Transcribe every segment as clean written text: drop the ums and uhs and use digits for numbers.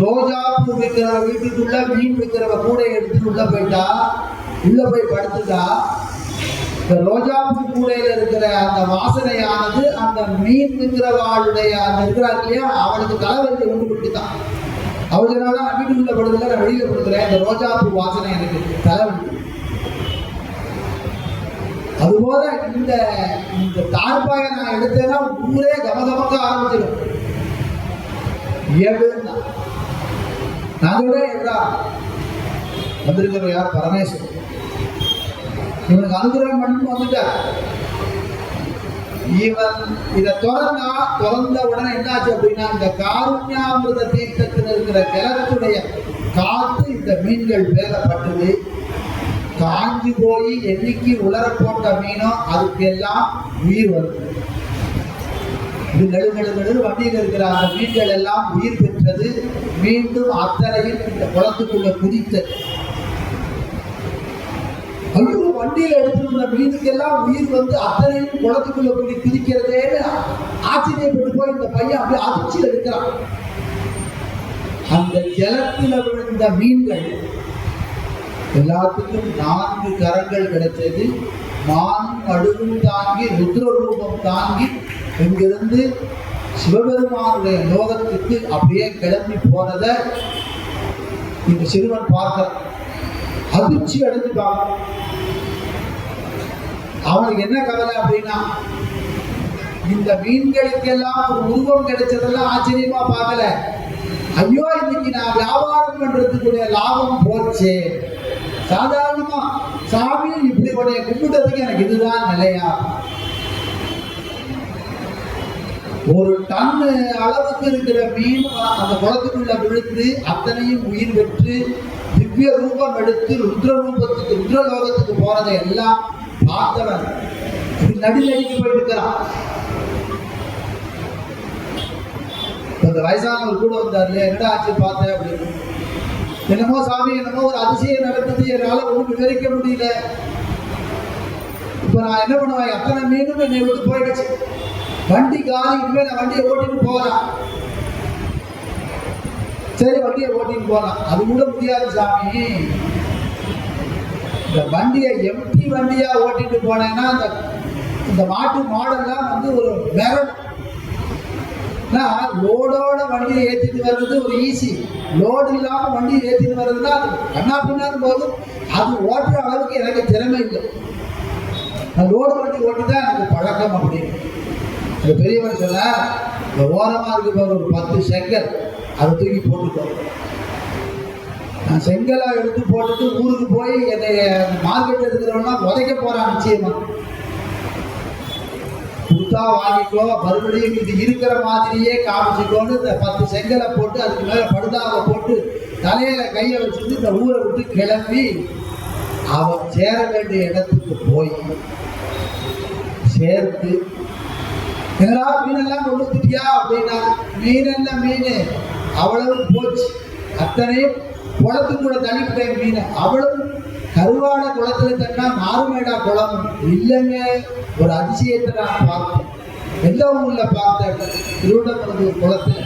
ரோஜா பூ விற்கிற வீட்டுக்குள்ள மீன் விற்கிறவ கூட எடுத்துட்டு உள்ள போயிட்டா, உள்ள போய் படுத்துட்டா, இந்த ரோஜா பூ கூடையில இருக்கிற அந்த வாசனையானது அந்த மீன் விற்கிறவாளுடைய அந்த இருக்கிறார் இல்லையா, அவளுக்கு தலைவலியை கொண்டு கொடுத்துட்டான். அவளுக்குனால நான் வீட்டுக்குள்ள படுத்துல, நான் வெளியில படுக்கிறேன், இந்த ரோஜா பூ வாசனை எனக்கு தலைவலி. அதுபோல இந்த தார்பாயை நான் எடுத்தேன்னா ஊரே கமகமக்க ஆரம்பிச்சிடும். அதோட என்றா வந்திருக்கிற யார்? பரமேஸ்வரன். இவனுக்கு அனுகிரகம் பண்ணு வந்துட்டார். இவன் இதை திறந்த உடனே என்னாச்சு அப்படின்னா, இந்த காருண்யாமிருத தீர்த்தத்தில் இருக்கிற கிழத்துடைய காத்து இந்த மீன்கள் பேரப்பட்டது. காஞ்சி போய் என்னைக்கு உலர போட்ட மீனோ அதுக்கு எல்லாம் உயிர் வருது. இது நெடு வண்டியில் இருக்கிற அந்த மீன்கள் எல்லாம் உயிர் பெற்றது. மீண்டும் அத்தனையும் இந்த குளத்துக்குள்ள குதித்தது. ஐயோ, வண்டியில் எடுத்துருந்த மீனுக்கெல்லாம் உயிர் வந்து அத்தனையும் குளத்துக்குள்ள குதிக்கிறதேன்னு ஆச்சரியப்பட்டு போய் இந்த பையன் அப்படியே அதிர்ச்சி எடுக்கிறான். அந்த ஜலத்தில் விழுந்த மீன்கள் எல்லாத்துக்கும் 4 கரங்கள் கிடைச்சது. மானும் அடுவும் தாங்கி ருத்ர ரூபம் தாங்கி இங்கிருந்து சிவபெருமானுடைய லோகத்துக்கு அப்படியே கிளம்பி போனத இந்த சிறுவன் பார்க்க அதிர்ச்சி அடைஞ்சுட்டான். அவனுக்கு என்ன கவலை அப்படின்னா, இந்த மீன்களுக்கெல்லாம் ஒரு உருவம் கிடைச்சதெல்லாம் ஆச்சரியமா பார்க்கல. ஐயோ, இன்னைக்கு நான் வியாபாரம் பண்றதுக்குரிய லாபம் போச்சு. சாதாரணமா சாமி இப்படி உடைய கும்பிட்டதுக்கு எனக்கு இதுதான் நிலையா? ஒரு டன் அளவுக்கு இருக்கிற மீன் அந்த குளத்துக்குள்ள விழுந்து அத்தனையும் உயிர் பெற்று திவ்ய ரூபம் எடுத்து ருத்ரலோகத்துக்கு போறதை எல்லாம் பார்த்தவன் நடுநடிக்கு போயிருக்கிறான். அந்த வயசானவர் கூட வந்தார் இல்லையா, என்னடா ஆச்சு பார்த்தேன் அப்படின்னு. என்னமோ சாமி, என்னமோ ஒரு அதிசயம் நடந்தது, என்னால் ஒன்றும் விவரிக்க முடியல. இப்ப நான் என்ன பண்ணுவேன், எத்தனை மீனும் என்னை விட்டு போயிடுச்சு. வண்டி காலி, இனிமேல் நான் வண்டியை ஓட்டிட்டு போகலாம். சரி, வண்டியை ஓட்டிட்டு போகலாம். அது கூட முடியாது சாமி. இந்த வண்டியை எம்டி வண்டியா ஓட்டிட்டு போனேன்னா இந்த மாட்டு மாடெல்லாம் வந்து ஒரு மெரட். லோடோட வண்டியை ஏற்றிட்டு வர்றது ஒரு ஈஸி. லோடு இல்லாம வண்டியை ஏற்றிட்டு வர்றதுன்னா அது கண்ணா பின்னாலும் போதும். அது ஓட்டுற அளவுக்கு எனக்கு திறமை இல்லை. நான் லோடு வண்டி ஓட்டி தான் எனக்கு பழக்கம் அப்படின்னு. இந்த பெரியவன் சொன்ன, இந்த ஓரமா இருக்கு ஒரு 10 செங்கல், அதை தூக்கி போட்டுக்கோ. நான் செங்கலா எடுத்து போட்டுட்டு ஊருக்கு போய் என்னை மார்க்கெட் எடுக்கிறவனா உதைக்க போறான். நிச்சயமா கொடுத்தா வாங்கிக்கோ, மறுபடியும் இது இருக்கிற மாதிரியே காமிச்சிக்கோன்னு இந்த 10 செங்கலை போட்டு அதுக்கு மேல படுதாவை போட்டு தலையில கையை வச்சுட்டு இந்த ஊரை விட்டு கிளம்பி அவன் சேர வேண்டிய இடத்துக்கு போய் சேர்த்து, என்னடா மீனெல்லாம் கொண்டு வந்துட்டியா அப்படின்னா, மீனல்ல மீன் அவ்வளவு போச்சு. அத்தனையும் குளத்துக்குள்ள தள்ளிவிட்டேன் மீன். அவ்வளவு கருவாட குளத்துல தன்னா நாருமேடா குளம் இல்லைங்க. ஒரு அதிசயத்தை நான் பார்த்தேன். எந்த ஊர்ல பார்த்தேன்? திருவிடமருதூர் குளத்துல.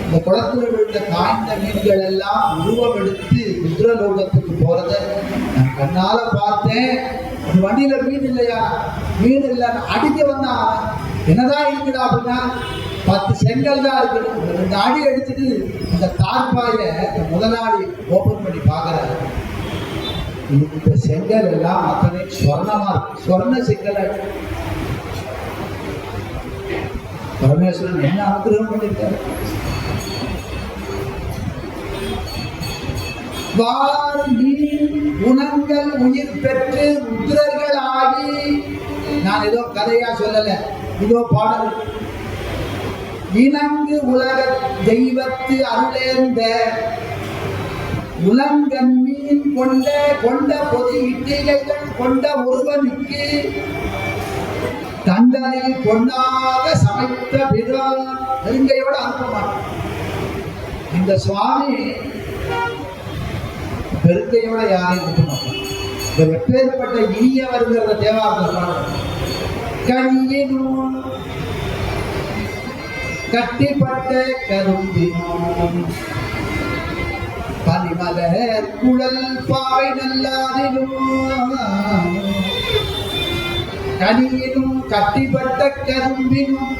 இந்த குளத்துல விழுந்த காய்ந்த மீன்கள் எல்லாம் உருவம் எடுத்து ருத்ரலோகத்துக்கு போறத நான் கண்ணால பார்த்தேன். அந்த வண்டியில மீன் இல்லையா, மீன் இல்லைன்னு அடிக்க வந்தா என்னதான் இருக்குடா அப்படின்னா 10 செங்கல் தான் இருக்குது. 2 அடி எடுத்துட்டு அந்த தார்பாய முதலாளி ஓபன் பண்ணி பார்க்கறாரு. இந்த செங்கல் எல்லாம் அத்தனை ஸ்வர்ணமா இருக்கு. ஸ்வர்ண செங்கல். பரமேஸ்வரன் என்ன அனுகிரகம் பண்ணிருக்காரு. குணங்கள் உயிர் பெற்று ருத்ரர்கள் ஆகி, நான் ஏதோ கதையா சொல்லல, இதோ பாடல். இனங்கு உலக தெய்வத்து அருளேந்த உலங்கன் மீன் கொண்ட பொதி இட்டிகைகள் கொண்ட ஒருவனுக்கு தண்டனை பொன்னாக சமைத்த பிறான் நெருங்கையோட அனுப்ப இந்த சுவாமி பெருங்கையோட யாரையும் அனுப்ப மாட்டான். இந்த எப்பேற்பட்ட இனியவர்கிற தேவாரத்தில் கனியினும் கட்டிப்பட்ட கரும்பினும் பனிமலர் குழல் பாவை நல்லாரிலும் கனியினும் கட்டிப்பட்ட கரும்பினும்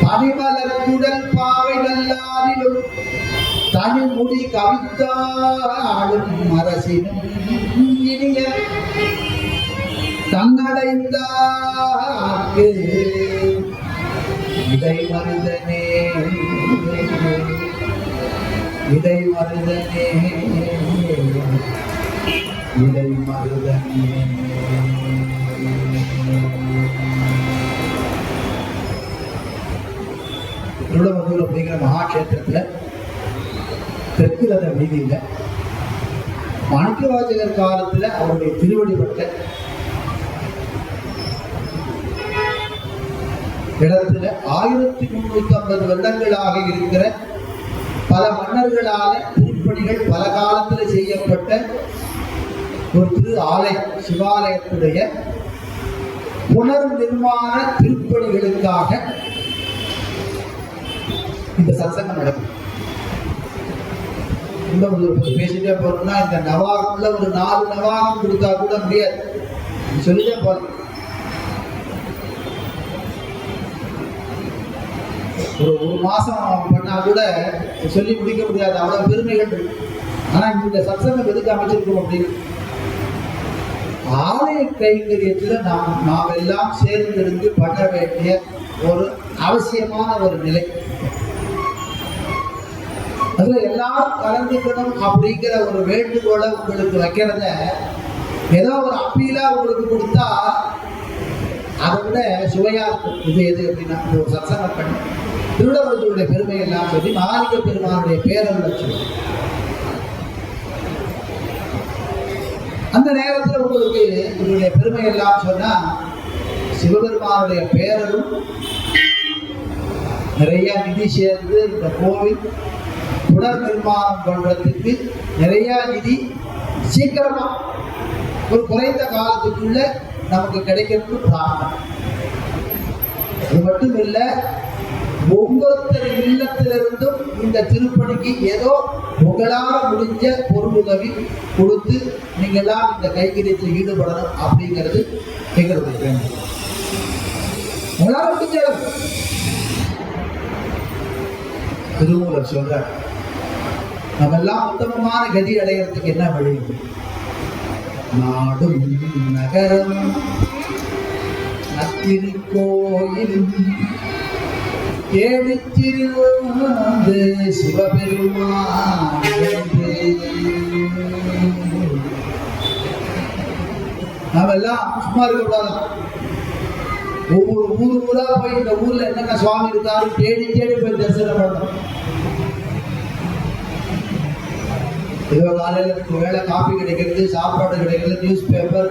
பனிமலர் குழல் பாவை நல்லாரிலும் தனிமுடி கவித்தாளும் அரசினும் இனிய தன்னடைந்தார்க்கு இதை மருதனே இதை மருதனே இதை மருதனே. திருடமந்தூர் அப்படிங்கிற மகாக்ஷேத்திரத்துல தெற்கு ரத வீதியில மாணிக்கவாசகர் காலத்துல அவருடைய திருவடிப்பட்ட இடத்துல 1350 வருடங்களாக இருக்கிற பல மன்னர்களால திருப்பணிகள் பல காலத்துல செய்யப்பட்ட ஒரு திரு ஆலயம் சிவாலயத்துடைய புனர் நிர்மாண திருப்பணிகளுக்காக இந்த சத்சங்கம் நடக்கும். பேசிட்டே போறோம்னா இந்த நவாகம்ல ஒரு 4 நவாகம் கொடுத்தா கூட முடியாது, சொல்லிட்டே போறோம். ஒரு மாசம் பண்ணா கூட சொல்லி முடிக்க முடியாது, அவ்வளவு பெருமைகள் இருக்கு. ஆனா இந்த சத்சங்கம் எதுக்கு அமைச்சிருக்கோம் அப்படின்னு ஆலய கைங்கரியத்துல நாம் எல்லாம் சேர்ந்திருந்து பண்ண வேண்டிய ஒரு அவசியமான ஒரு நிலை. அதுல எல்லாரும் கலந்துக்கணும் அப்படிங்கிற ஒரு வேண்டுகோளை உங்களுக்கு வைக்கிறத ஏதோ ஒரு அப்பீலா உங்களுக்கு கொடுத்தா அதை விட சுவையா இருக்கும். இது எது அப்படின்னா ஒரு சத்சங்கம் பண்ணி திருடவர்களுடைய பெருமை எல்லாம் சொல்லி மாலிக பெருமானுடைய பேரருளை சொல்லி அந்த நேரத்தில் உங்களுக்கு இதனுடைய பெருமை எல்லாம் சொன்னா சிவபெருமானுடைய பேரரும் நிறைய நிதி சேர்ந்து இந்த கோவில் புனர் நிர்மாணம் பண்றதுக்கு நிறைய நிதி சீக்கிரமா ஒரு குறைந்த காலத்துக்குள்ள நமக்கு கிடைக்கிறது பிரார்த்தனை. அது மட்டும் இல்ல, ஒவ்வொருத்தர் இல்லத்திலிருந்தும் இந்த திருப்பணிக்கு ஏதோ உங்களால முடிஞ்ச பொருளுதவி கொடுத்து நீங்க எல்லாம் இந்த கைங்கரியத்தில் ஈடுபடணும் அப்படிங்கிறது எங்களுக்கு வேண்டும். உங்களால முடிஞ்ச திருமூலர் சொல்ற நம்ம எல்லாம் உத்தமமான கதி அடைகிறதுக்கு என்ன வழி? நாடும் நகரம் நத்திருக்கோயிலும் ஏடிச்சிருந்து சிவபெருமான் நாம எல்லாம் சும்மா இருக்கக்கூடாது. ஒவ்வொரு ஊரா போய் இந்த ஊர்ல என்னென்ன சுவாமி இருக்காரு தேடி தேடி போய் தரிசனம் பண்ணணும். ஏதோ காலையில் வேலை காஃபி கிடைக்கிறது, சாப்பாடு கிடைக்கிறது, நியூஸ் பேப்பர்,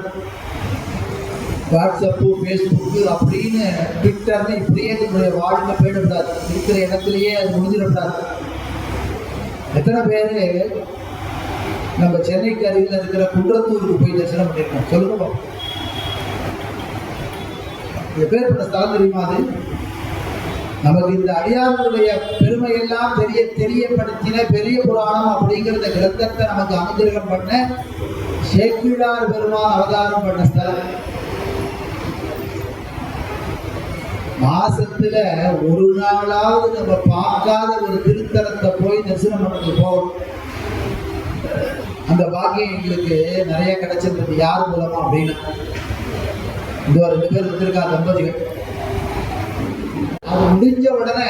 வாட்ஸ்அப்பு, ஃபேஸ்புக்கு அப்படின்னு ட்விட்டர்னு இப்படியே நம்மளுடைய வாழ்க்கை போயிடக்கூடாது. இருக்கிற இடத்துலையே அது முடிஞ்சிடக்கூடாது. எத்தனை பேர் நம்ம சென்னைக்கு அருகில் இருக்கிற குன்றத்தூருக்கு போய் தரிசனம் பண்ணியிருக்கோம்? சொல்லுங்க. எப்பேற்பட்ட ஸ்தலம் தெரியுமா அது? நமக்கு இந்த அடியார்களுடைய பெருமையெல்லாம் தெரியப்படுத்தின பெரிய புராணம் அப்படிங்கிறத கிரந்தத்தை நமக்கு அனுகிரகம் பண்ண சேக்கிழார் பெருமான் அவதாரம் பண்ண ஸ்தலம். மாசத்துல ஒரு நாளாவது நம்ம பார்க்காத ஒரு திருத்தலத்தை போய் தரிசனம் பண்ணது போகணும். அந்த பாக்கியம் எங்களுக்கு நிறைய கிடைச்சிருந்தது. யார் மூலமா அப்படின்னா இந்த 2 பேர் இருந்திருக்கா தம்பதிகள். அது முடிஞ்ச உடனே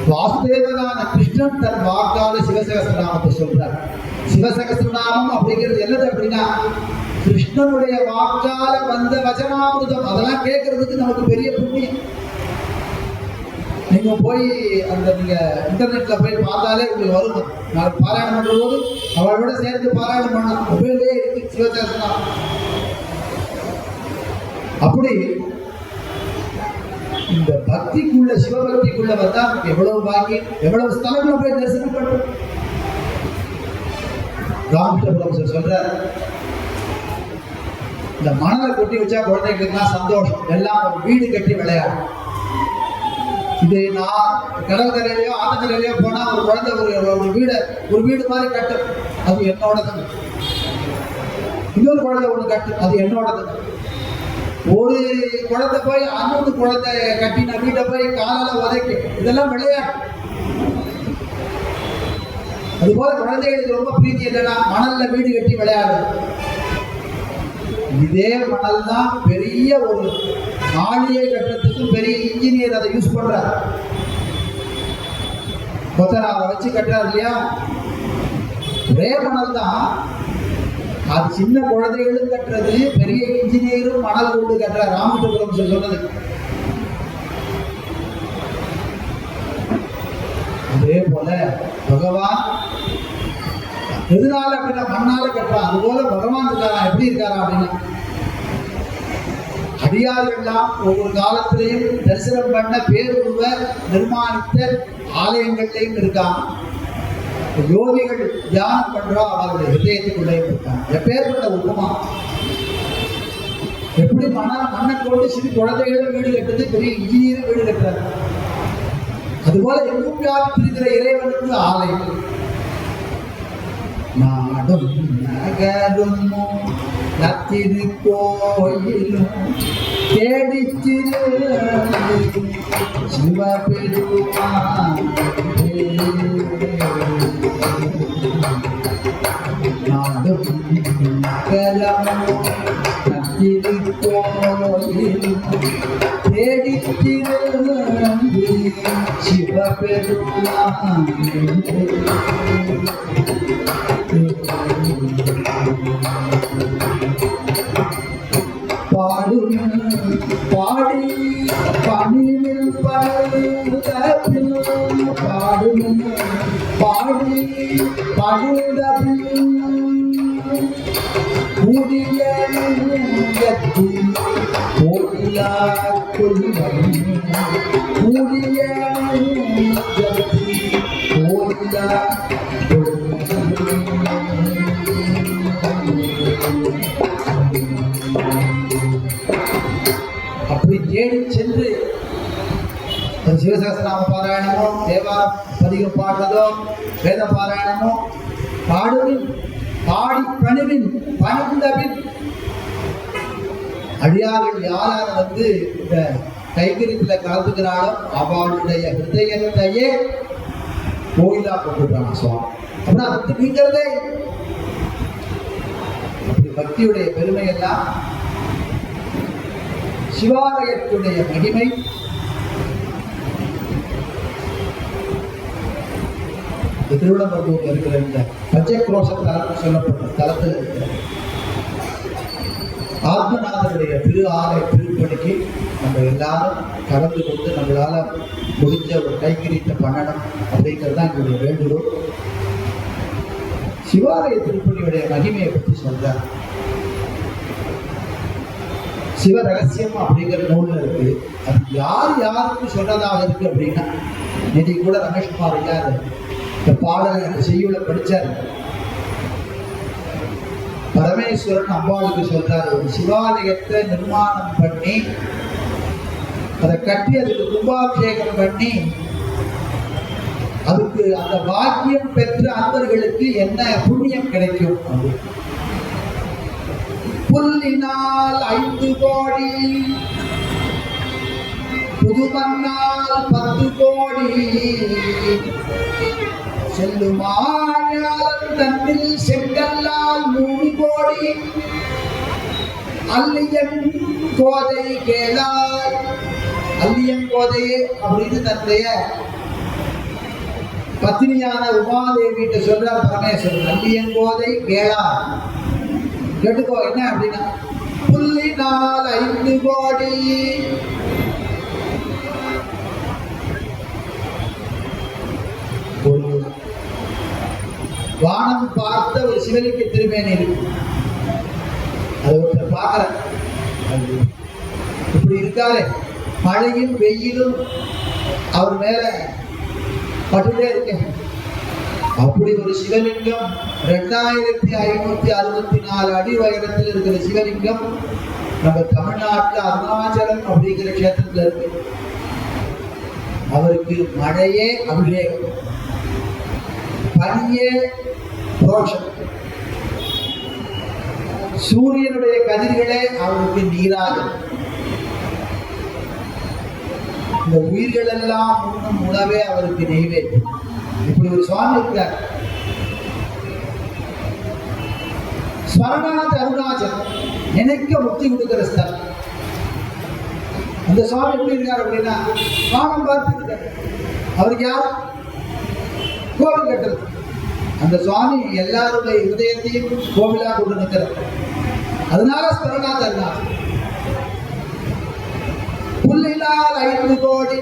வாசுதேவனான கிருஷ்ணன் தன் வாக்கால சிவசகஸ்ரநாமத்தை சொல்றார். சிவசகஸ்ரநாமம் அப்படிங்கிறது என்னது அப்படின்னா கிருஷ்ணனுடைய வாக்கால வந்த வச்சனாமிருதம். அதெல்லாம் கேட்கறதுக்கு நமக்கு பெரிய புண்ணியம். நீங்க போய் அந்த நீங்க இன்டர்நெட்ல போய் பார்த்தாலே உங்களுக்கு வரும். நான் பாராயணம் பண்ற போது அவளோட சேர்ந்து பாராயணம் பண்ண மொபைலே இருக்கு சிவசகஸ்ரநாமம். அப்படி இந்த பக்திக்குள்ள சிவபக்திக்குள்ள வந்தா எவ்வளவு பாக்கியம், எவ்வளவு ஸ்தலங்களை போய் தரிசனம் பண்றோம். ராமகிருஷ்ணபுரம் சொல்ற இந்த மணலை கொட்டி வச்சா குழந்தைகளுக்கு சந்தோஷம், எல்லாம் ஒரு வீடு கட்டி விளையாடும். இது நான் கடற்கரையிலையோ ஆத்தக்கரையிலையோ போனா ஒரு குழந்தை ஒரு வீடு மாதிரி கட்டும், அது என்னோடது. இன்னொரு குழந்தை ஒண்ணு கட்டு, அது என்னோடது. ஒரு குழந்தை போய் இன்னொரு குழந்தை கட்டின வீட்டை போய் காலால உதைக்கும், இதெல்லாம் விளையாட்டு. அதுபோல குழந்தைகளுக்கு ரொம்ப பிரீதி என்னன்னா மணல்ல வீடு கட்டி விளையாடுறது. இதே மணல் தான் பெரிய ஒரு மாளிகை கட்டுறதுக்கு பெரிய இன்ஜினியர் அதை யூஸ் பண்றாரு. கொத்தனாரை வச்சு கட்டுறாரு இல்லையா, ஒரே மணல் தான். அது சின்ன குழந்தைகளும் கட்டுறது, பெரிய இன்ஜினியரும் மணல் கொண்டு கட்டுறாரு. ராமகிருஷ்ணபுரம் சொன்னது அதே போல பகவான் எதனால அப்படின்னா மண்ணால கட்டுறான். அதுபோல பகவான் இருக்காரா, எப்படி இருக்காரா அப்படின்னா அடியார்கள்லாம் ஒவ்வொரு காலத்திலையும் தரிசனம் பண்ண பேருருவ நிர்மாணித்த ஆலயங்கள்லையும் இருக்கான். யோகிகள் தியானம் பண்றோம், அவர்களுடைய ஹிருதயத்துக்குள்ளே இருக்காங்க. எப்பேற்பட்ட உபமா! எப்படி மண்ணை கொண்டு சிறு குழந்தைகளும் வீடு கட்டுறது, பெரிய இன்ஜினியரும் வீடு கட்டுறாரு. அதுபோல எங்கும் வியாபித்திருக்கிற இறைவனுக்கு ஆலயம். நாடும் நகரும் நத்திரு கோயிலும் தேடிச்சிரு சிவபெருமான். நாடும் நகரமும் நத்திரு கோயிலும் தேடிச்சிரு சிவபெருமான். பாடும் பாடி பணிவில் படுதபில் பாடும் பாடி படுதபில் கூடிய கோயிலா கொள்வன் கூடிய கோயிலா அப்படி தேடி சென்று சிவசகஸ்ரநாம பாராயணமோ தேவா பதிகம் பாடுறதோ வேத பாராயணமோ பாடுவின் பாடி பணிவின் பணிந்தபின் அடியார்கள் யாரார் வந்து இந்த கைகரிப்பில் கலந்துக்கிறாளோ அவளுடைய ஹிருதயத்தையே கோயிலா கொண்டுறாங்க சுவாமி. அப்படின்னா அது நீங்கிறதே. அப்படி பக்தியுடைய பெருமை எல்லாம், சிவாலயத்துடைய மகிமை திருவிழம்பூர்ல இருக்கிற இந்த பஞ்சக்ரோஷ தலம் சொல்லப்பட்ட தலத்தில் இருக்கிற ஆத்மநாதனுடைய திரு ஆலய திருப்பணிக்கு நம்ம எல்லாரும் கலந்து கொண்டு நம்மளால முடிஞ்ச ஒரு கைகரித்த பண்ணணும் அப்படிங்கிறது தான் எங்களுடைய வேண்டுகோள். சிவாலய திருப்பணியுடைய மகிமையை பற்றி சொல்றார். சிவ ரகசியம் அப்படிங்கிற நூல்ல இருக்கு. அது யாருக்கு சொல்றதாக இருக்கு அப்படின்னா, நேற்று கூட ரமேஷ்குமார் ஐயா இந்த பாடலை அந்த செய்யுளை படிச்சாரு. பரமேஸ்வரன் அம்பாளுக்கு சொல்றாரு, ஒரு சிவாலயத்தை நிர்மாணம் பண்ணி அதை கட்டி அதுக்கு கும்பாபிஷேகம் பண்ணி அதுக்கு அந்த பாக்கியம் பெற்ற அன்பர்களுக்கு என்ன புண்ணியம் கிடைக்கும். புல்லினால் 5 கோடி, புதுமண்ணால் 10 கோடி, செல்லுமாயால் தன்னில் செங்கல்லால் 3 கோடி, அல்லியன் கோதை கேளாய். அல்லியன் கோதையே அப்படின்னு தன்னுடைய பத்னியான உமாதேவிட்ட சொல்றார் பரமேஸ்வரன். அல்லியன் கோதை கேளாய், கேட்டுக்கோ. என்ன அப்படின்னா, புல்லினால் 5 கோடி, ஒரு வானம் பார்த்த ஒரு சிவலிங்க திருமேனி இருக்கு. அதை ஒருத்தர் பார்க்கிற இப்படி இருக்காரு, மழையும் வெயிலும் அவர் மேல பட்டுட்டே இருக்கேன். அப்படி ஒரு சிவலிங்கம் 2564 அடி உயரத்தில் இருக்கிற சிவலிங்கம் நம்ம தமிழ்நாட்டில் அருணாச்சலம் அப்படிங்கிற கஷேத்திரத்தில் இருக்கு. அவருக்கு மழையே அபிஷேகம், பனியே புரோஷம், சூரியனுடைய கதிர்களே அவருக்கு நீராகும். இந்த உயிர்கள் எல்லாம் உண்ணும் உணவே அவருக்கு நெய்வேத்தியம். இப்படி ஒரு சுவாமி இருக்கார். ஸ்மரணாத் அருணாச்சலம், நினைக்க முக்தி கொடுக்கிற ஸ்தலம். அந்த சுவாமி எப்படி இருக்கார் அப்படின்னா, வானம் பார்த்து இருக்கார். அவருக்கு யார்? கோவில் கட்டுறது. அந்த சுவாமி எல்லாருடைய இதயத்தையும் கோவிலா கொண்டு நிற்கிறார். அதனால ஸ்மரணாத் அருணாச்சலம். புள்ளினால் 5 கோடி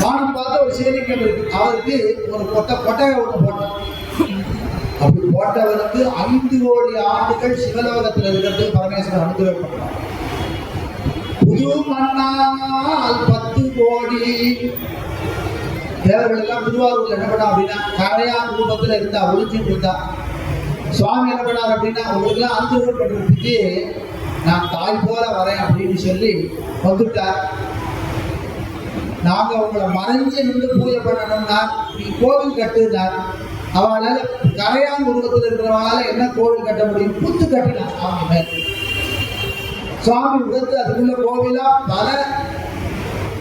வானம் பார்த்த ஒரு சிவலிங்கம் இருக்கு. அவருக்கு ஒரு கொட்டகை ஒன்று போட்டார். அப்படி போட்டவருக்கு 5 கோடி ஆண்டுகள் சிவலோகத்தில் இருக்கிறது பரமேஸ்வரர் அனுகிரகம் பண்றார். புது மண்ணால் 10 கோடி தேவர்கள் எல்லாம் திருவாரூர்ல என்ன பண்ணா அப்படின்னா, கரையான் ரூபத்துல இருந்தா, ஒளிஞ்சிட்டு இருந்தா. சுவாமி என்ன பண்ணார் அப்படின்னா, உங்களுக்கு எல்லாம் அனுகிரகம் பண்றதுக்கு நான் தாய் போல வரேன் அப்படின்னு சொல்லி வந்துட்டார். நாங்க உங்களை மறைஞ்சு நின்று பூஜை பண்ணணும்னா நீ கோவில் கட்டுனார். அவளால கரையான் உருவத்தில் இருக்கிறவங்களால என்ன கோவில் கட்ட முடியும்? புத்து கட்டினார் சுவாமி மேல். சுவாமி உருவத்து அதுக்குள்ள கோவிலா பல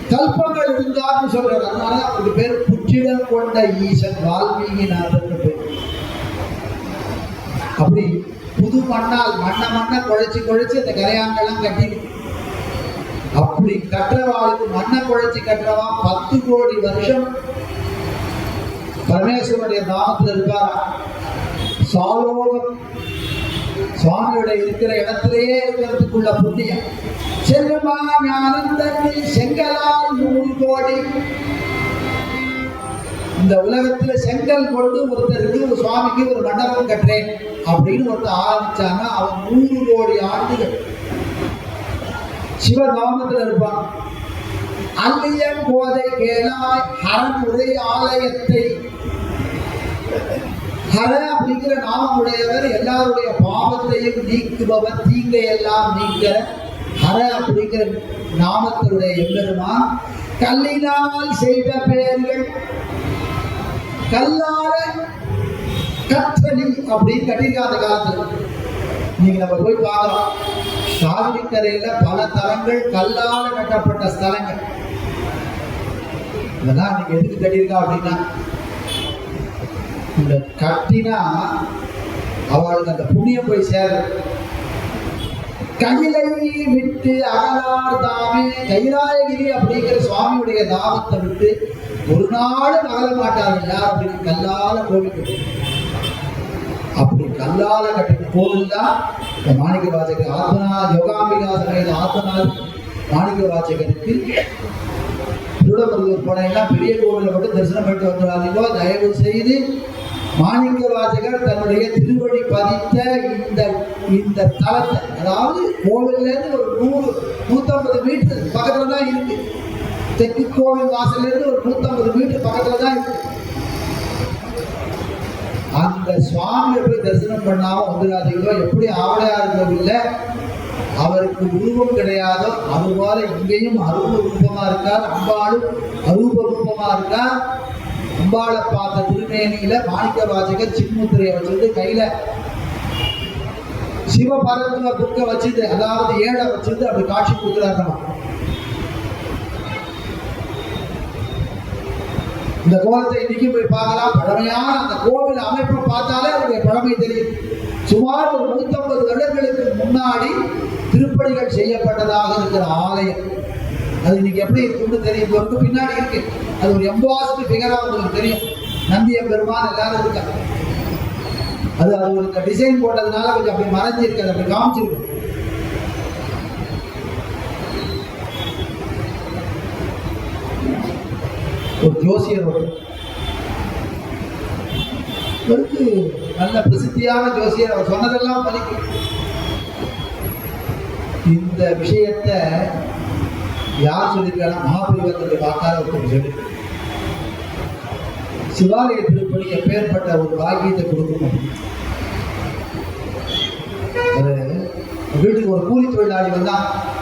கல்பங்கள் இருந்தார்னு சொல்றாரு. அதனால அவருக்கு பேர் புற்றிடம் கொண்ட ஈசன் வால்மீகி நாதன் பேர். அப்படி புது மண்ணால் மண்ணை குழைச்சி அந்த கரையாங்கெல்லாம் கட்டி, அப்படி கற்றவாளுக்கு மண்ணை குழைச்சி கற்றவா 10 கோடி வருஷம் பரமேஸ்வருடைய தாமத்தில் இருக்காரா. சாலோகம் சுவாமியுடைய இருக்கிற இடத்திலேயே இருக்கிறதுக்குள்ள புண்ணியம். செல்வமா ஞானந்தன்னில் செங்கலால் 100 கோடி. இந்த உலகத்துல செங்கல் கொண்டு ஒருத்தருக்கு ஒரு சுவாமிக்கு ஒரு மண்டபம் கட்டுறேன் அப்படின்னு ஒருத்தர் ஆரம்பிச்சாங்கன்னா அவன் 100 கோடி ஆண்டுகள் சிவநாமத்தில் இருப்பான். அல்லியன் போதை கேளாய் ஹரன் உரை ஆலயத்தை. ஹர அப்படிங்கிற நாமம் உடையவர், எல்லாருடைய பாவத்தையும் நீக்குபவர், தீங்கை எல்லாம் நீக்கிற ஹர அப்படிங்கிற நாமத்தினுடைய எம்பெருமான். கல்லினால் செய்த பெயர்கள் கல்லால கற்றலி அப்படின்னு கட்டியிருக்காங்க. அந்த காலத்துல நீங்க நம்ம போய் பார்க்கலாம், காவிரி கரையில பல தலங்கள் கல்லால கட்டப்பட்ட ஸ்தலங்கள். இதெல்லாம் நீங்க எதுக்கு கட்டியிருக்கா அப்படின்னா, இந்த கட்டினா அவளுக்கு அந்த புண்ணியம் போய் சேரும். கையிலை விட்டு அகலார் தாமே. கைலாயகிரி அப்படிங்கிற சுவாமியுடைய தாமத்தை விட்டு ஒரு நாள் அகல மாட்டார்கள் யார் அப்படின்னு கல்லால கோவில் கட்டி. அப்படி கல்லால கட்டின கோவில் தான் இந்த மாணிக்க வாசகர். ஆத்மனா யோகாம்பிகா சமேத ஆத்மநாத் மாணிக்க வாசகருக்கு திருடமருதூர் போனீங்கன்னா பெரிய கோவிலை மட்டும் தரிசனம் பண்ணிட்டு வந்துடாதீங்கோ. தயவு செய்து மாணிக்க வாசகர் தன்னுடைய திருவடி பதித்த இந்த தலத்தை, அதாவது கோவில்ல இருந்து ஒரு 100-150 மீட்டர் பக்கத்துல தான் இருக்கு. தெற்கு கோவில் வாசல்ல இருந்து ஒரு 150 மீட்டர் பக்கத்துல தான் இருக்கு. அந்த சுவாமியை போய் தரிசனம் பண்ணாம வந்துடாதீங்களோ. எப்படி ஆவடையார் கோவில்ல அவருக்கு உருவம் கிடையாதோ அதுபோல இங்கேயும் அரூப ரூபமா இருக்கார். அம்பாளும் அரூப ரூபமா இருக்கார். அம்பாளை பார்த்த திருமேனியில மாணிக்க வாசகர் சின்முத்திரையை வச்சுட்டு கையில சிவபரத்துவ புக்க வச்சுட்டு, அதாவது ஏடை வச்சுட்டு அப்படி காட்சி கொடுக்கிறார். இந்த கோலத்தை இன்னைக்கு போய் பார்க்கலாம். பழமையான அந்த கோவில் அமைப்பை பார்த்தாலே அவருடைய பழமை தெரியும். சுமார் ஒரு 150 வருடங்களுக்கு முன்னாடி திருப்பணிகள் செய்யப்பட்டதாக இருக்கிற ஆலயம். அது இன்னைக்கு எப்படி இருக்குன்னு தெரியும். இவருக்கு பின்னாடி இருக்கு. அது ஒரு எம்பாஸ்டு ஃபிகரா உங்களுக்கு தெரியும். நந்திய பெருமான் எல்லாரும் இருக்காங்க. அது ஒரு டிசைன் போட்டதுனால கொஞ்சம் அப்படி மறைஞ்சிருக்கு, அப்படி காமிச்சிருக்கு. ஒரு ஜோசியர் இவருக்கு நல்ல பிரசித்தியான ஜோசியர். அவர் சொன்னதெல்லாம் பலிக்கும். இந்த விஷயத்தை யார் சொல்லியிருக்காங்க? மகாபரிவர்த்தனை பார்க்காத ஒருத்தர் சொல்லி, சிவாலய திருப்பணி எப்பேற்பட்ட ஒரு பாக்கியத்தை கொடுக்கணும். ஒரு வீட்டுக்கு ஒரு கூலி தொழிலாளி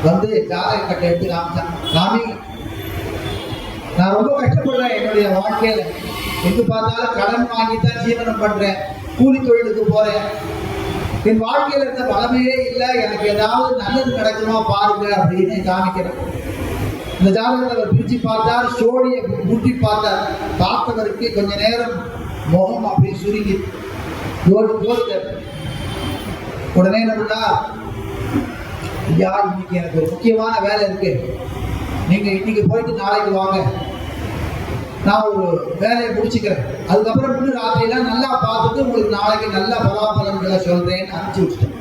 வந்து ஜாதக கட்டை எடுத்து காமிச்சான். சாமி நான் ரொம்ப கஷ்டப்படுறேன் என்னுடைய வாழ்க்கையில. எங்கு பார்த்தாலும் கடன் வாங்கித்தான் ஜீவனம் பண்றேன், கூலி தொழிலுக்கு போறேன். என் வாழ்க்கையில இருந்த பலமையே இல்லை, எனக்கு ஏதாவது நல்லது நடக்குமா பாருங்க அப்படின்னு காமிக்கிறேன். இந்த ஜாதகத்தை அவர் பிரிச்சு பார்த்தார், சோழியை ஊட்டி பார்த்தார். பார்த்தவருக்கு கொஞ்ச நேரம் முகம் அப்படி சுருங்கி ஜோதிடர் உடனே நம்மளா, ஐயா இன்னைக்கு எனக்கு ஒரு முக்கியமான வேலை இருக்கு, நீங்க இன்னைக்கு போயிட்டு நாளைக்கு வாங்க, நான் ஒரு வேலையை முடிச்சுக்கிறேன், அதுக்கப்புறம் இன்னும் ராத்திரியெல்லாம் நல்லா பார்த்துட்டு உங்களுக்கு நாளைக்கு நல்ல பலாபலன்களை சொல்றேன்னு அனுப்பிச்சு விட்டுட்டேன்.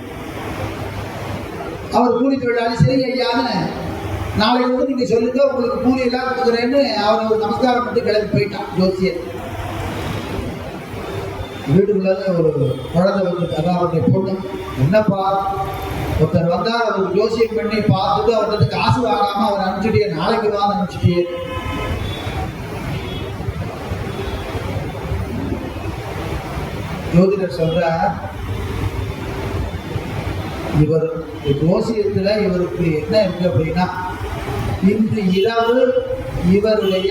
அவர் கூலி தொழிலாளி, சரி ஐயான்னு நாளைக்கு வந்து நீங்க சொல்லுங்க உங்களுக்கு கூலி எல்லாம் கொடுக்குறேன்னு அவர் ஒரு நமஸ்காரம் பண்ணி கிளம்பி போயிட்டான் ஜோசியர். வீட்டுக்குள்ள ஒரு குழந்தை வந்து, அதான் அவருடைய பொண்ணு, என்னப்பா ஒருத்தர் வந்தார், அவருக்கு ஜோசியம் பண்ணி பார்த்துட்டு அவர்கிட்ட காசு வாங்காம அவர் அனுப்பிச்சுட்டே, நாளைக்கு வாங்க அனுப்பிச்சுட்டே. ஜோதிடர் சொல்ற, இவர் ஜோசியத்துல இவருக்கு என்ன இருக்கு அப்படின்னா, இன்று இரவு இவருடைய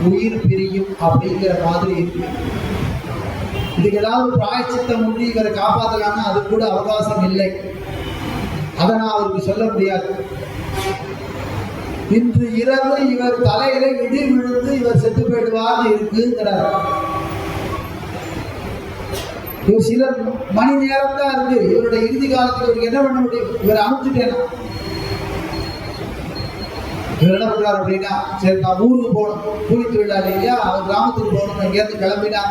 உயிர் பிரியும் அப்படிங்கிற மாதிரி இருக்கு. இதுக்கு ஏதாவது பிராயச்சித்தம் உண்டு, இவரை காப்பாற்றலாம்னா அது கூட அவகாசம் இல்லை. அதை நான் அவருக்கு சொல்ல முடியாது. இன்று இரவு இவர் தலையில இடி விழுந்து இவர் செத்து போயிடுவார்னு இருக்குங்கிறார். இவர் சில மணி நேரம் தான் இருக்கு, இவருடைய இறுதி காலத்தில் இவருக்கு என்ன பண்ண முடியும்? இவரை அனுப்பிச்சுட்டேனா இவர் என்ன பண்றாரு அப்படின்னா, சரி நான் ஊருக்கு போகணும், கூலி தொழிலாளி இல்லையா, அவர் கிராமத்துக்கு போகணும், இங்கேருந்து கிளம்பினா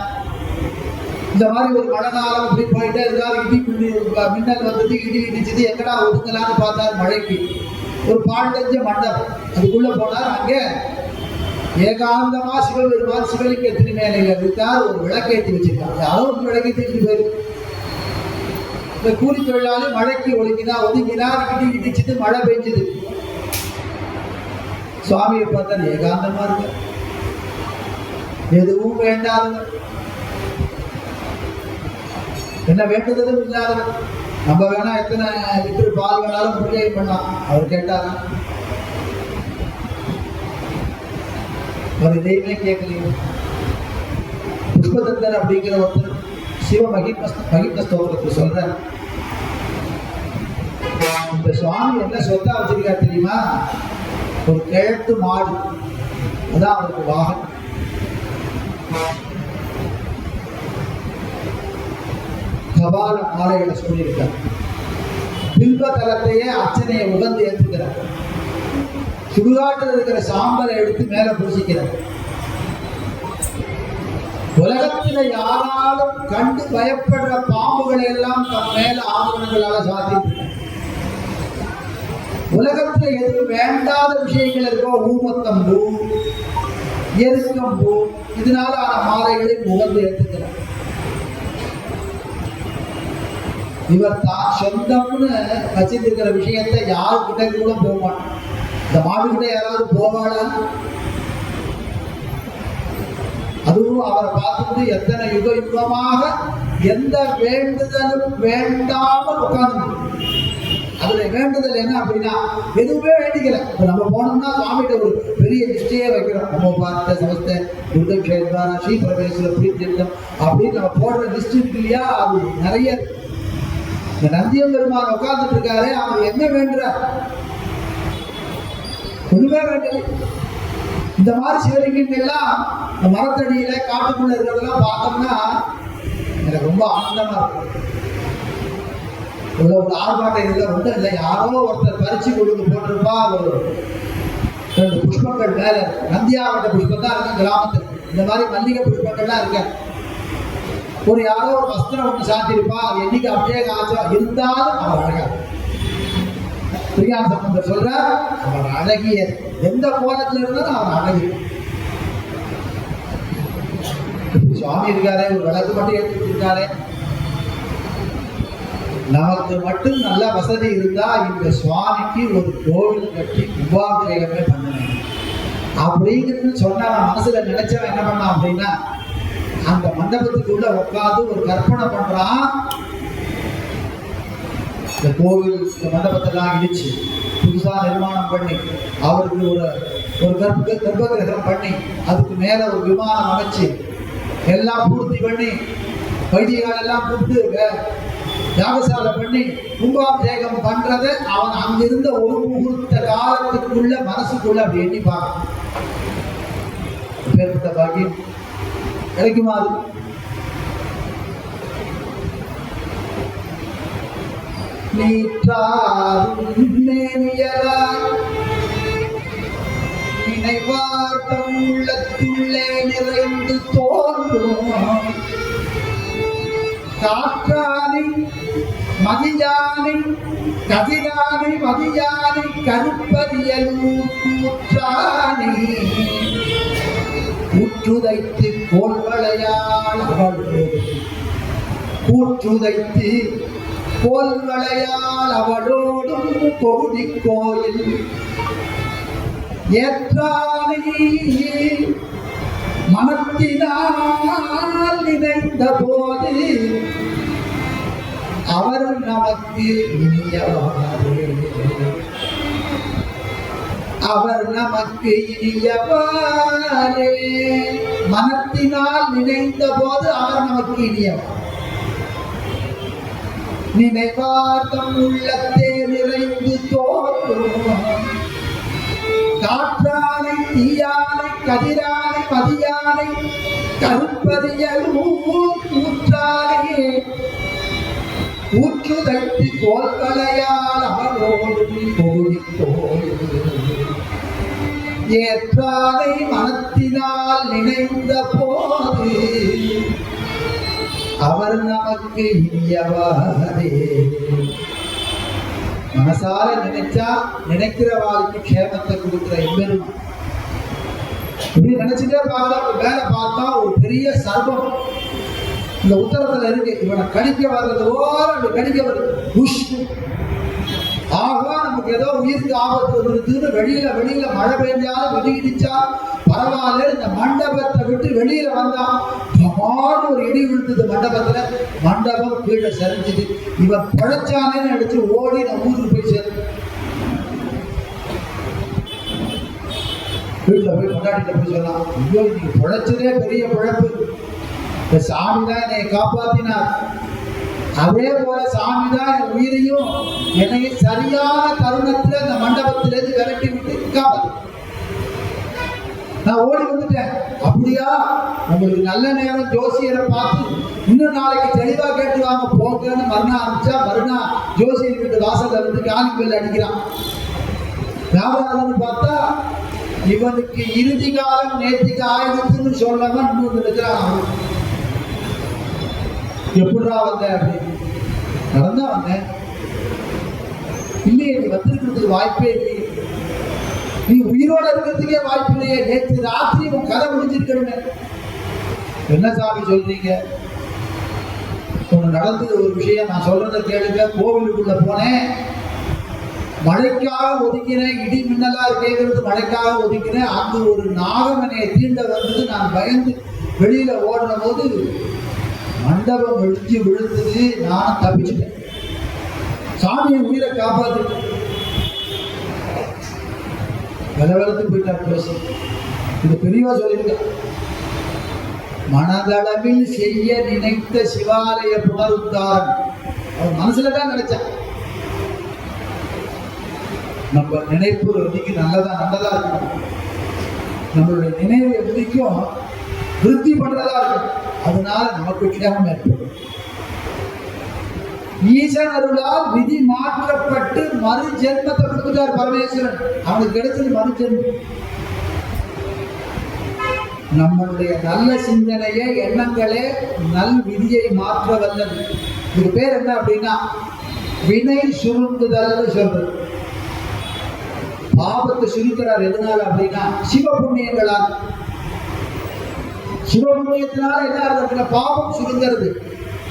இந்த மாதிரி ஒரு மழை காலம் இப்படி போயிட்டே இருந்தாரு. இடி மின்னல் வந்தது, இடி இடிச்சது, எங்கடா ஒதுங்கலான்னு பார்த்தார் மழைக்கு. ஒரு பாண்டஞ்ச மண்டபம், அதுக்குள்ள போனார். அங்கே ஏகாந்தமா சிவபெருமான் சிவலிங்கத்தின் மேலையில இருக்கார், ஒரு விளக்கேற்றி வச்சிருக்காங்க. யாரோ ஒரு விளக்கேற்றிட்டு போயிருக்கு. இந்த கூலி தொழிலாளி மழைக்கு ஒழுங்கினா ஒதுங்கினார், இடி இடிச்சுட்டு மழை பெஞ்சுது. சுவாமியை பார்த்தார், ஏகாந்தமா இருக்கு, எதுவும் வேண்டாதவர், என்ன வேண்டுதலும் இல்லாதவர். நம்ம வேணா எத்தனை லிட்டர் பால் வேணாலும் பூஜை பண்ணலாம். அவர் கேட்டார், அவர் இதையுமே கேட்கலையே. புஷ்பதந்தர் அப்படிங்கிற ஒருத்தர் சிவ மகிம ஸ்தோத்திரத்தில் சொல்ற, இந்த சுவாமி என்ன சொத்தா வச்சிருக்காரு தெரியுமா? ஒரு கிழட்டு மாடு, அதான் அவருக்கு வாகனம். கபால மாலைகளை சொல்லியிருக்கார். பில்வ தலத்தையே அர்ச்சனையை உகந்து ஏற்றுக்கிறார். சுடுகாட்டில் இருக்கிற சாம்பலை எடுத்து மேல பூசிக்கிறார். உலகத்துல யாராலும் கண்டு பயப்படுற பாம்புகளை எல்லாம் தம் மேல ஆவணங்களால சாத்திட்டு, உலகத்துல எது வேண்டாத விஷயங்கள் இருக்கோ, ஊமத்தம்பூ, எருக்கம்பூ, இதனால ஆன மாலைகளை உகந்து ஏற்றுக்கிறார். இவர் தான் சொந்தம்னு வச்சிருக்கிற விஷயத்தை யாருக்கிட்ட கூட போக மாட்டான். இந்த மாடுகிட்ட யாராவது போவாளா? அதுவும் அவரை பார்த்துட்டு எத்தனை யுக யுகமாக எந்த வேண்டுதலும் வேண்டாமல் உட்கார்ந்து. அதுல வேண்டுதல் என்ன அப்படின்னா, எதுவுமே வேண்டிக்கல. இப்ப நம்ம போனோம்னா சுவாமிகிட்ட ஒரு பெரிய லிஸ்டையே வைக்கிறோம். நம்ம பார்த்த சமஸ்த துர்கக்ஷேத்ரா ஸ்ரீ பரமேஸ்வர பிரீத்தியம் அப்படின்னு நம்ம போடுற லிஸ்ட் இருக்கு இல்லையா, அது நிறைய. இந்த நந்தியம் பெருமான் உட்கார்ந்துட்டு இருக்காரு, அவர் என்ன வேண்டுறார்? ஒண்ணுமே வேண்டல. இந்த மாதிரி சிவலிங்கங்கள்லாம் இந்த மரத்தடியில காட்டுக்குள்ள இருக்கிறதெல்லாம் பார்த்தோம்னா எனக்கு ரொம்ப ஆனந்தமா இருக்கும். ஒரு ஆர்ப்பாட்டம் இல்லை, ஒன்றும் இல்லை. யாரோ ஒருத்தர் பறிச்சு கொடுத்து போட்டிருப்பா, ஒரு 2 புஷ்பங்கள் மேல நந்தியாவட்ட புஷ்பம் தான் இருக்கு கிராமத்தில். இந்த மாதிரி மல்லிகை புஷ்பங்கள்லாம் இருக்க. ஒரு யாரோ ஒரு வஸ்திரம் ஒன்று சாத்திருப்பா, அது என்னைக்கு அப்படியே காய்ச்சா இருந்தாலும் அவர் அழகா. பிரியாண சம்பந்தர் சொல்ற, அவர் அழகிய எந்த கோலத்துல இருந்தாலும் அவர் அழகு. சுவாமி இருக்காரே, ஒரு விளக்கு மட்டும் எடுத்துட்டு இருக்காரு. நமக்கு மட்டும் நல்ல வசதி இருந்தா இந்த சுவாமிக்கு ஒரு கோவில் கட்டி உபாபிஷேகமே பண்ணணும் அப்படிங்கிறது சொன்னா, மனசுல நினைச்சவன் என்ன பண்ணான் அப்படின்னா, அந்த மண்டபத்துக்குள்ள உட்காந்து ஒரு கற்பனை பண்றான். இந்த கோவில் இந்த மண்டபத்தெல்லாம் இடிச்சு புதுசாக நிர்மாணம் பண்ணி அவருக்கு ஒரு கர்ப்பகிரகம் பண்ணி அதுக்கு மேலே ஒரு விமானம் அமைச்சு எல்லாம் பூர்த்தி பண்ணி வைத்தியர்கள் எல்லாம் கூப்பிட்டு யாகசாலை பண்ணி கும்பாபிஷேகம் பண்றதை அவன் அங்கிருந்த ஒரு முகூர்த்த காலத்துக்குள்ள மனசுக்குள்ள அப்படி எண்ணி பார்க்கணும். பேர்பட்ட பாக்கியம் கிடைக்குமா? அது நினைவார்த்தம் உள்ளத்துள்ளே நிறைந்து தோன்றும் காற்றானை மதியானை கதிரானை மதியானை கருப்பதியலூற்றானை ஊற்றுதைத்து கோல்வளையால் அவளோடு ஊற்றுதைத்து கோல்வளையால் அவளோடும் கொகுதி கோயில் ஏற்றானை மனத்தினால் நினைந்த போது அவர் நமக்கு இனியவாரே, அவர் நமக்கு இனியவாரே. மனத்தினால் நினைந்த போது அவர் நமக்கு இனியவர். நினைவார்த்தம் உள்ளத்தே நிறைந்து தோன்றும் காற்றானை தீயானை கதிரானை மதியானை கருப்பதியூற்றானையே ஊற்றுதைத்து கோல்களையால் அவரோடு கோழி ஏற்றானை மனத்தினால் நினைந்த போது அவர் நமக்கு இனியவாரே. மனசால நினைச்சா நினைக்கிற வாழ்க்கை க்ஷேமத்தை கொடுக்கிற எம்பெருமான். இப்படி நினைச்சுட்டே பார்த்தா வேலை பார்த்தா ஒரு பெரிய சர்வம் இந்த உத்தரத்துல இருக்கு. இவனை கடிக்க வர்றது அப்படி கடிக்க வருது. ஆகா நமக்கு ஏதோ உயிருக்கு ஆபத்து வருதுன்னு வெளியில மழை பெஞ்சாலும் வெடி இடிச்சா பரவாயில்ல. இந்த மண்டபத்தை விட்டு வெளியில வந்தான், ஒரு இடி விழுந்தது மண்டபத்துல. மண்டபம் கீழே சரிஞ்சுது. இவன் பழைச்சானேன்னு அடிச்சு ஓடி நான் ஊருக்கு போய் சேர்ந்து வீட்டுல போய் கொண்டாடிட்ட போய் சொல்லலாம், ஐயோ நீங்க பழைச்சதே பெரிய பழப்பு, இந்த சாமி தான் என்னை காப்பாத்தினார். அதே போல சாமி தான் என் உயிரையும் என்னையும் சரியான தருணத்துல இந்த மண்டபத்திலிருந்து விரட்டி விட்டு காப்பாத்து. நான் ஓடி வந்துட்டேன். அப்படியா, உங்களுக்கு நல்ல நேரம் ஜோசியரை பார்த்து இன்னும் நாளைக்கு தெளிவா கேட்டு வாங்க போங்கன்னு மறுநாள் ஆரம்பிச்சா மறுநாள் ஜோசியர் வீட்டு வாசல்ல வந்து காலிங் பெல் அடிக்கிறான். வியாபாரம்னு பார்த்தா இவனுக்கு இறுதி காலம் நேற்றுக்கு ஆயுதத்துன்னு சொல்லாம இன்னொன்று இருக்கிறான். எப்படா வந்த அப்படின்னு நடந்தா வந்தேன். இல்லையே நீ வந்திருக்கிறதுக்கு வாய்ப்பே இல்லையே, நீ உயிரோட இருக்கிறதுக்கே வாய்ப்பு இல்லையே, நேற்று ராத்திரி உன் கதை முடிஞ்சிருக்கணுமே. என்ன சாமி சொல்றீங்க? ஒண்ணு நடந்தது ஒரு விஷயம், நான் சொல்றதை கேளுங்க. கோவிலுக்குள்ள போனேன், மழைக்காக ஒதுக்கினேன், இடி மின்னலா கேட்கறது மழைக்காக ஒதுக்கினேன். அங்கு ஒரு நாகமனையை தீண்ட வந்தது. நான் பயந்து வெளியில ஓடின போது மண்டபம் வெடிச்சு விழுந்தது. நானும் தப்பிச்சுட்டேன். சாமியை உயிரை காப்பாத்து விலவலத்து போயிட்டார் பேச. இது பெரியவா சொல்லியிருக்க. மனதளவில் செய்ய நினைத்த சிவாலய புனருத்தாரம் அவர் மனசுலதான் நினைச்சான். நம்ம நினைப்பு இன்னைக்கு நல்லதா இருக்கணும். நம்மளுடைய நினைவு எப்படிக்கும் விருத்தி பண்றதா இருக்கும். அதனால நமக்கு க்ஷேமம் ஏற்படும். ஈசன் அருளால் விதி மாற்றப்பட்டு மறு ஜென்மத்தை கொடுத்துட்டார் பரமேஸ்வரன். அவனுக்கு கிடைச்சது மறு ஜென்மம். நம்மளுடைய நல்ல சிந்தனையை எண்ணங்களே நல் விதியை மாற்ற வல்லது. இதுக்கு பேர் என்ன அப்படின்னா வினை சுருங்குதல் சொல்றது. பாவத்தை சுருக்கிறார். எதனால அப்படின்னா சிவபுண்ணியங்களால். சிவபுண்ணியத்தினால என்ன ஆகுதுன்னா பாவம் சுருங்கிறது.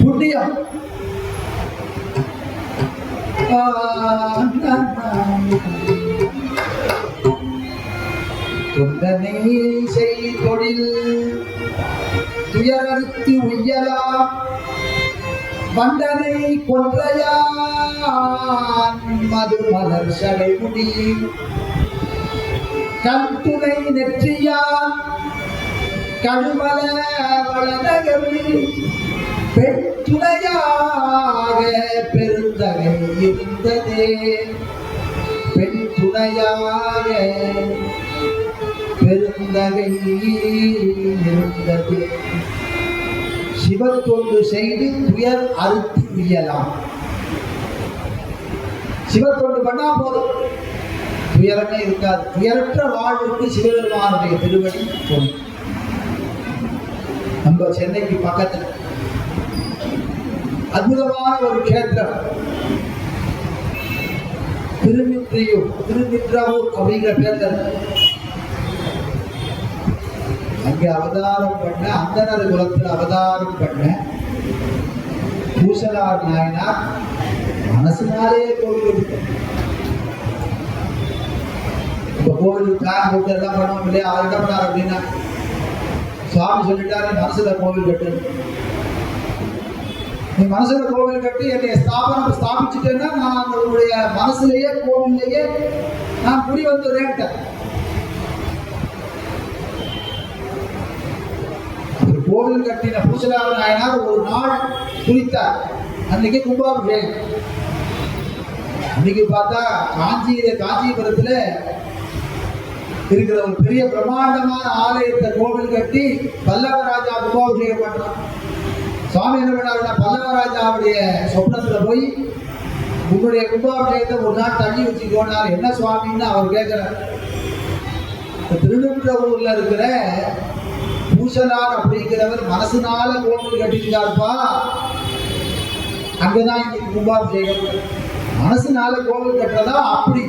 புண்ணியம் தொண்டனை செய் தொழில் துயரறுத்து உய்யலாம் மண்டனை கொன்றையான் மது மலர் சடைமுடி கண்துணை நெற்றியான் கழுமல வளநகரில் பெண்துணையாக பெருந்தகை இருந்ததே. பெண் துணையாக பெருந்தகை இருந்தது. சிவத்தொண்டு செய்து துயர் அறுத்து உயலாம். சிவத்தொண்டு பண்ணா போதும், துயரமே இருக்காது. துயரற்ற வாழ்வுக்கு சிவபெருமானுடைய திருவடி தொண்டு. நம்ம சென்னைக்கு பக்கத்தில் அற்புதமான ஒரு கேத்திரம் திருநின்றவூர் அப்படிங்கிற பேர்ல அங்கே அவதாரம் பண்ண, அந்தனர் குலத்தில் அவதாரம் பண்ண பூசலார் நாயனார் மனசுனாலே கோவில். இப்ப கோவில் பிளான் போட்டு எல்லாம் பண்ணுவோம் இல்லையா? அவர் என்ன பண்ணார் அப்படின்னா, சுவாமி சொல்லிட்டாரு மனசுல கோவில் கட்டு, நீ மனசுல கோவில் கட்டி என்னை ஸ்தாபிச்சுட்டேன்னா நான் உங்களுடைய மனசுலயே கோவிலேயே நான் குடி வந்துடுறேன். கோவில் கட்டின பூசலார் நாயனார் ஒரு நாள் குறித்தார். அன்னைக்கு கும்பாபிஷேகம். அன்னைக்கு பார்த்தா காஞ்சிபுரத்துல இருக்கிற ஒரு பெரிய பிரம்மாண்டமான ஆலயத்தை கோவில் கட்டி பல்லவராஜா கும்பாபிஷேகம் பண்றான். சுவாமி என்ன பண்ணாருன்னா, பல்லவராஜாவுடைய சொப்னத்துல போய் உங்களுடைய கும்பாபிஷேகத்தை ஒரு நாள் தள்ளி வச்சுக்கோனார். என்ன சுவாமின்னு அவர் கேட்கிறார். திருநின்றவூர்ல இருக்கிற பூசலார் அப்படிங்கிறவர் மனசுனால கோவில் கட்டியிருக்காருப்பா. அங்கதான் இன்னைக்கு கும்பாபிஷேகம். மனசுனால கோவில் கட்டுறதா? அப்படி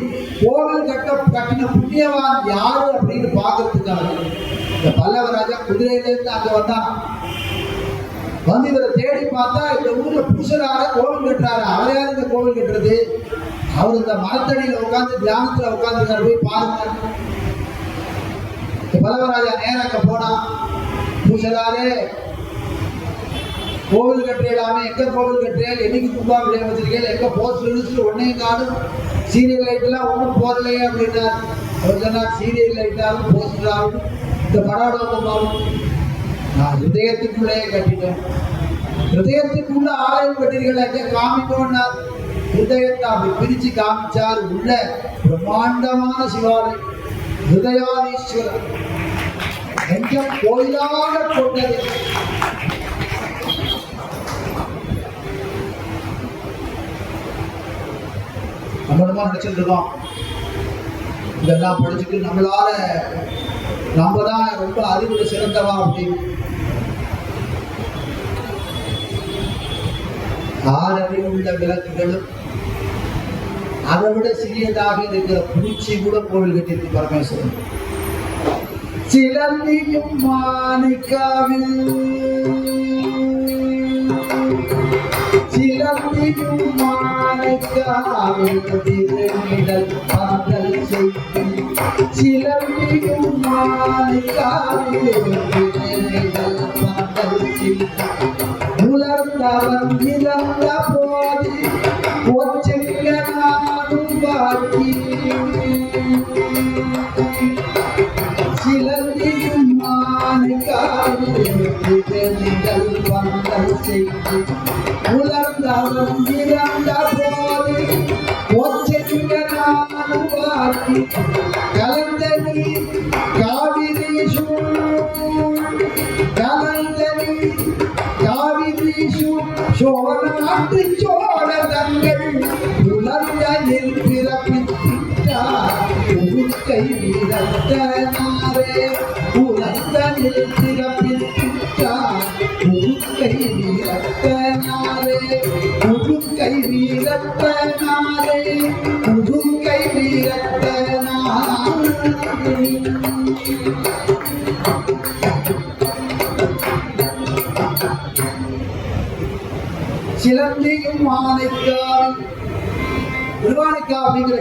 கோவில் கட்டின புண்ணியவான் யாரு அப்படின்னு பாக்குறதுக்காக இந்த பல்லவராஜா குதிரையில இருந்து அங்க வந்தான். வந்து இவரை தேடி பார்த்தா இந்த ஊர்ல பூசலார கோவில் கட்டுறாரு. அவர் யாரு இந்த கோவில் கட்டுறது? அவர் இந்த மரத்தடியில உட்காந்து தியானத்துல உட்காந்துருக்காரு. போய் பாருங்க. பல்லவராஜா நேராக போனா, பூசலாரே கோவில் கட்டுறாமே, எங்க கோவில் கட்டுறேன், என்னைக்கு கும்பாபிஷேகம் வச்சிருக்கேன், எங்க போஸ்ட் லிஸ்ட் ஒன்னையும் காணும், சீரியல் லைட் எல்லாம் ஒன்றும் போடலையே அப்படின்னார். அவர் சொன்னார், சீரியல் லைட்டாகவும் போஸ்டராகவும் இந்த படாடோமாவும் நான் ஹிருதயத்துக்குள்ளே கட்டிட்டேன். ஹிருதயத்துக்குள்ள ஆலயம் கட்டிருக்கேன், காமிக்கோன்னார். ஹிருதயத்தை அப்படி பிரிச்சு காமிச்சார். உள்ள பிரம்மாண்டமான சிவாலயம், ஹிருதயாதீஸ்வரர், நெஞ்சம் கோயிலாக கொண்டது. நம்ம நினைச்சிட்டு இருக்கோம், இதெல்லாம் படிச்சுட்டு நம்ம தான் ரொம்ப அறிவுல சிறந்தவா அப்படின்னு. ஆறறிவு உள்ள விளக்குகளும் அதை விட சிறியதாக இருக்கிற பூச்சி கூட கோவில் கட்டியிருக்கு பரமேஸ்வரன். சிலந்தியும் மாணிக்காவில், சிலந்தியும் மாணிக்காவில் திருநிழல் பந்தல் செய்து, சிலந்தியும் மாணிக்காவில் திருநிழல் பந்தல் செய்து, உலர்ந்தவன் இழந்த போது ஒச்செங்க நானும் பாக்கி, சிலந்தியும் மாணிக்காவில் திருநிழல் பந்தல் செய்து, உலர்ந்தவன் இழந்த போது ஒச்செங்க நானும் பாக்கி, கலந்த நீர் காவிரி சோழநாட்டு சோழ தங்கள் உலர்ந்தனில் பிறப்பித்தார் உருக்கை வீரத்தனாரே, உலர்ந்தனில் பிறப்பித்தார் உருக்கை வீரத்தனாரே, உருக்கை வீரத்தனாரே, உருக்கை வீரத்தனாரே. சிலந்தியும் மாணிக்காவில், திருவாணிக்கா அப்படிங்கிற